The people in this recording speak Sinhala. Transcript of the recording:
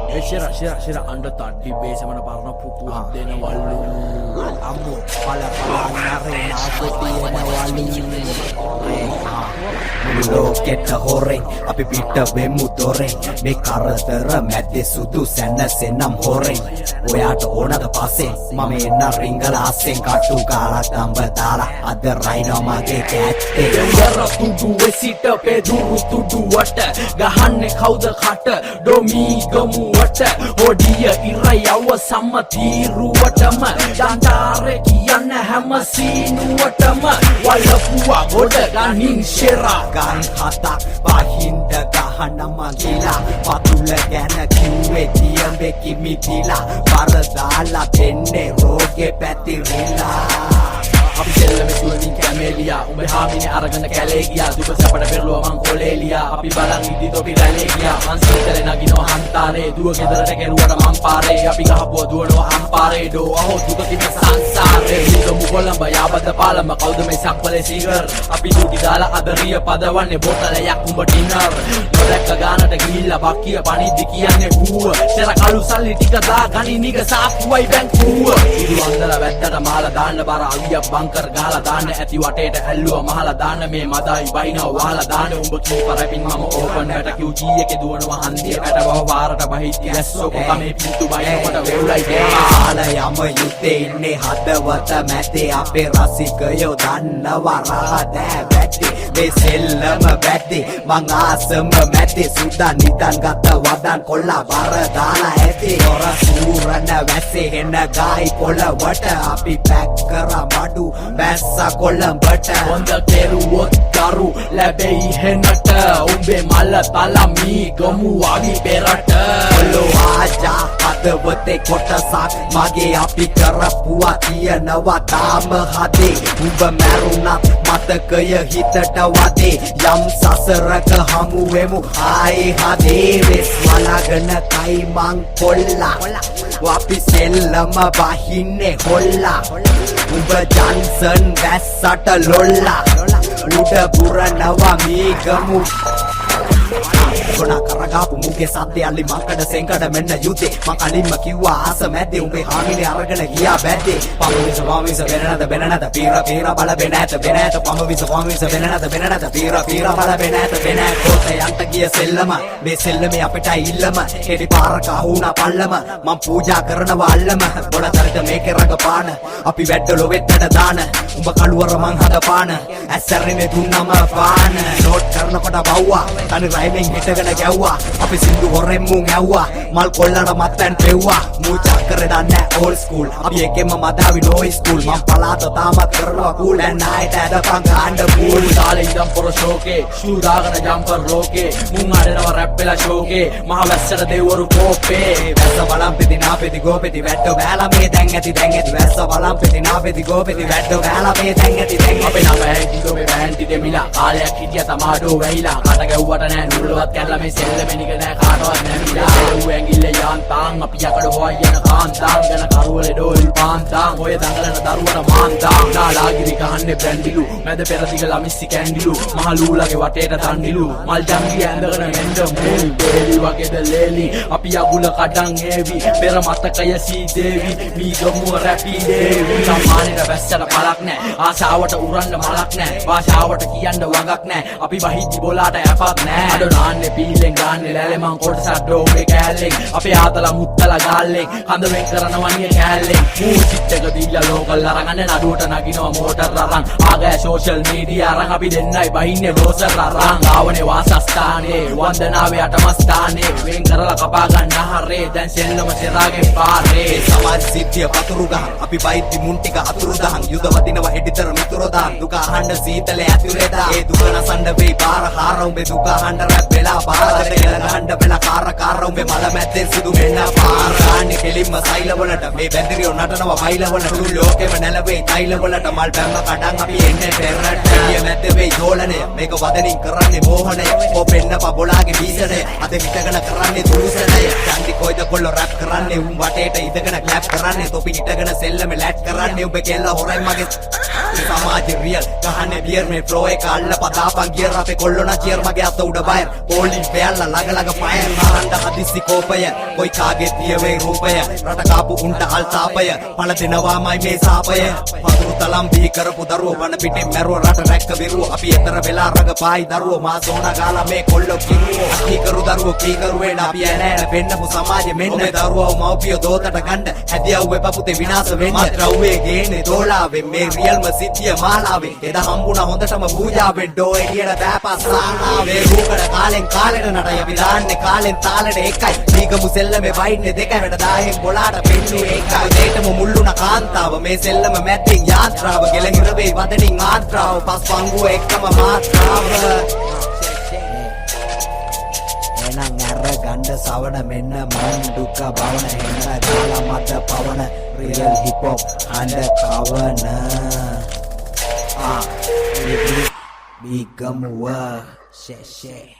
Shira under tadi base mana parna pupu dena walu ammo pala nare na peti na walu ලෝකෙට හොරෙන් අපි පිට වෙමු දොරෙන් මේ කරදර මැද්දේ සුදු සැනසෙනම් හොරෙන් ඔයාට ඕනද පස්සේ මම එන්න රිංගල අස්සෙන් කටු කාලා තඹ දාලා අද රයිනෝ මගේ කැත්තේ දෙවර තුඩුවේ සිට පෙදුරු තුඩුවට ගහන්නේ කවුද කට ඩොමී ගමුවට හොඩිය ඉර යව සම්මතිරුවටම දන්තාරේ කියන්න හැම සීනුවටම වලපුවා ගොඩ ගනින් ෂෙරා ගන් හතක් බහින්ද ගහනම ගිලා පතුල ගැන කිව්වේ තියඹේ කිමිතිලා පරදාලා දෙන්නේ රෝගේ පැතිරිලා අපි දෙල්ලම සුවඳින් කැමේලියා උඹ හාමිනේ අරගෙන කැලේ ගියා දුක සැපට පෙරළුවා මං කොලේලියා අපි බලන් ඉදි තොපි රැලේ ගියා මං සීතලේ නගිනවා හන්තාරේ දුව ගෙදරට ගෙරුවට මං පාරේ අපි ගහපුවා දුවනවා අම්පාරේ ඩෝ අහෝ දුක කිම සංසාරේ හිතමු කොළඹ යාබද පාලම කවුද මේ සක්වලේ සීගර් අපි දුටි දාලා අදරිය පදවන්නේ බොතලයක් උඹ ඩිනර් නොදැක්ක ගානට ගිහිල්ලා බක්කිය පණිද්දි කියන්නේ ඌව තෙර කළු සල්ලි ටික දා ගනි නිග සාප්පුවයි බැංකුව ඉදු අන්දලා වැද්දට මාලා දාන්න බර අලියක් බංකර් ගහලා දාන්න ඇති වටේට ඇල්ලුවා මහලා දාන්න මේ මදයි බයිනවා වහලා දාන්න උඹ කීපරපින් මම ඕපන් හැට QG එකේ දුවනවා හන්දියකට බව වාරට බහිද්දි ඇස්සෝ කොකමේ පිටු බයිනකොට වෙවුලයි කාලා යම යුත්තේ ඉන්නේ හදවත මැදේ අපේ රසිකයෝ දන්නවා රහදෑ වැටේ මේ සෙල්ලම වැටේ මං ආසම මැදේ සුදා නිදන් ගත වදන් කොල්ලා බර දාලා ඇති ඔර සූරන වැස්සේ හෙන්න ගායි පොළවට අපි පැක් කරා මඩු බැස්ස කොළඹට හොඳ කෙරුවොත් දරු ලැබෙයි හෙනට උඹේ මල්ල තලමී ගමු වවි පෙරට ඔලෝ ආජා හදවතේ කොටසක් මගේ අපි කරපුවා තියනවා තාම හදේ උඹ මැරුණත් මතකය හිතට වදේ යම් සසරක හමු වෙමු ආයේ හදේ වෙස් වලගෙන කයි මං කොල්ලා අපි සෙල්ලම බහින්නේ හොල්ලා උඹ ජන්සන් වැස්සට ලොල්ලා උඩ පුරනවා මේ ගමු ගොනා කරගාපු මුගේ සද්දේ අලි මංකඩ සෙන්කඩ මෙන්න යුතේ මං කලින්ම කිව්වා ආස මැද්දේ උඹේ හාමිනේ අරගෙන ගියා බැද්දේ පමවිස වෙනනද පීර බල වෙනෑත පමවිස වෙනනද පීර බල වෙනෑත කොතේ යන්ට ගිය සෙල්ලම මේ සෙල්ලමේ අපිටයි ඉල්ලම හෙඩි පාරක අහුණා පල්ලම මං පූජා කරනවා අල්ලම ගොඩතරට මේකේ රඟපාන අපි වැද්ද ලොවෙත්තට දාන උඹ කළුවර මං හදපාන ඇස්සරිනේ දුන්නම පාන නෝට් කරනකොට බව්වා තනි රයිමෙන් හිටගෙන ගැව්වා අපි සින්දු හොරෙන් මුන් ඇව්වා මල් කොල්ලට මත්තන් පෙව්වා මූචා කරේ දන්නේ ඕල් ස්කූල් අපි එකෙම මදාවි නෝයි ස්කූල් මං පලාත තාමත් කරනවා කූල් and night ඇදපන් ගාන්න පූල් තාලේ ඉඳන් පොර ෂෝකේ ෂූ දාගෙන ජම්පර් ලෝකේ මුන් අඩනවා රැප් වෙලා ෂෝකේ මහ වැස්සට දෙවරු කෝපේ වැස්ස බලම් පෙති නාපෙති ගෝපෙති වැට්ටෝ වැලා මේ දැන් ඇති වැස්ස බලම් පෙති නාපෙති ගෝපෙති වැට්ටෝ වැලා මේ දැන් ඇති අපේ නම ඇහිටි ගොබේ බෑන්ටි දෙමිලා කාලයක් හිටිය තමාඩෝ වැහිලා කට ගැව්වට නෑ නුරුලවත් කැල්ලා මේ සෙල්ලමේ නික නෑ කාටවත් නැමිලා ඌ ඇඟිල්ල යාන්තාන් අපි යකඩ හොය යන කාන්තාන් ගැන කරුවලේ ඩෝල් පාන්තාන් ඔය දඟලන දරුවට මාන්තාන් නාලාගිරි ගහන්නේ බ්‍රැන්ඩිලු මැද පෙරදිග ලමිස්සි කැන්ඩිලු මහලූලගේ වටේට තණ්ඩිලු මල් ජංගි ඇඳගෙන මෙන්න මූල් බේලි වගේද ලේලි අපි යගුල කඩන් ඒවි පෙර මතකය සී දේවි මීගමුව රැපි දේවි සම්මානෙට වැස්සට පළක් නෑ ආසාවට උරන්න මලක් නෑ භාෂාවට කියන්න වගක් නෑ අපි වහිච්චි බොලාට ඇපක් නෑ අඩ නාන්නේ පීලෙන් ගාන්නේ ලැලේ මං කොටසක් ඩෝගේ කෑල්ලෙන් අපේ ආතලා මුත්තලා ගාල්ලෙන් කඳ වෙන් කරනවා නිය කෑල්ලෙන් මූසිට් එක දීලා ලෝකල් අරගෙන නඩුවට නගිනවා මෝටර් අරන් ආගෑ සෝෂල් මීඩියා අරන් අපි දෙන්නයි බහින්නේ රෝසර් අරන් ආවනේ වාසස්ථානේ වන්දනාවේ අටමස්ථානේ වෙන් කරලා කපා ගන්න හරේ දැන් සෙල්ලම සිරාගේ පාරේ සමාජ සිද්ධිය පතුරු ගහන් අපි බයිද්දි මුන් ටික අතුරු දහන් යුද වදිනවා හෙඩිතර මිතුරු දාන් දුක අහන්න සීතලේ ඇතුලේ දා ඒ දුක නසන්න වෙයි බාර හාර උඹේ දුක අහන්න රැප් වෙලා බාරකට එල ගහන්න වෙලා කාර උඹේ මල මැද්දෙන් සුදු වෙන්න පාර අනි කෙලින්ම සයිලවලට මේ බැඳිරියෝ නටනවා මයිලවලට තුන් ලෝකෙම නැලවේ තයිලවලට මල් බැම්ම කඩන් අපි එන්නේ පෙරට ගිය මැද්ද වෙයි දෝලනය මේක වදනින් කරන්නේ මෝහනය පොපෙන්න පබොලාගේ බීසනය අද හිටගෙන කරන්නේ දුරුසනය චන්දි කොයිද කොල්ලෝ රැප් කරන්නේ උන් වටේට ඉඳගෙන ක්ලැප් කරන්නේ තොපි හිටගෙන සෙල්ලම ලැට් කරන්නේ ඔබ කෙල්ල හොරයි මගේ සමාජ රියල් කහන්නේ බියර් මේ ෆ්ලෝ එක අල්ල පදාපන් ගියර අපේ කොල්ලෝනා චියර් මගේ අත උඩ බයර් පොලිස් බැල්ලා ළඟ ෆයර් මහන්ඩ හදිසි කෝපය කොයි කාගේ තියවේ රූපය රට කාපු උන්ට අල්තාපය පළ දෙනවාමයි මේ සාපය පතුරු තලම් බී කරපු දරුවෝ වන පිටින් මැරුව රට රැක්ක විරුව අපි එතර වෙලා රඟ පායි දරුවෝ මා සෝනා ගාලා මේ කොල්ලෝ කිරුවෝ කීකරු දරුවෝ කීකරු වෙන්න අපි ඇනෑන පෙන්නපු සමාජෙ මෙන්න මේ දරුවෝ මව්පියෝ දෝතට ගන්න හැදියව්වේ පපුතේ විනාශ වෙන්න මත්‍රව්වේ ගේන්නේ දෝලාවෙන් මේ රියල්ම සිද්ධිය මාලාවෙන් එදා හම්බුණා හොඳටම පූජාවෙන් ඩෝ එළියට බෑපස් සානාවේ රූකඩ කාලෙන් කාලෙට නටයි අපි දාන්නේ කාලෙන් තාලෙට එකයි දීගමු සෙල්ලමේ වයින්නේ දෙකයි වැඩ 10න් බොලාට පෙන්නුවේ එකයි දෙයටම මුල්ලුණ කාන්තාව මේ සෙල්ලම මැද්දෙන් යාත්‍රාව ගෙලහිර වේ වදනින් ආත්‍රාව පස් පංගුව එක්කම මාත්‍රාව එනං අර ගණ්ඩ සවන මෙන්න මන් දුක බවන එන්න ගාලා මත පවන රියල් හිප් හොප් අඬ කවන බිගමුව ෂේ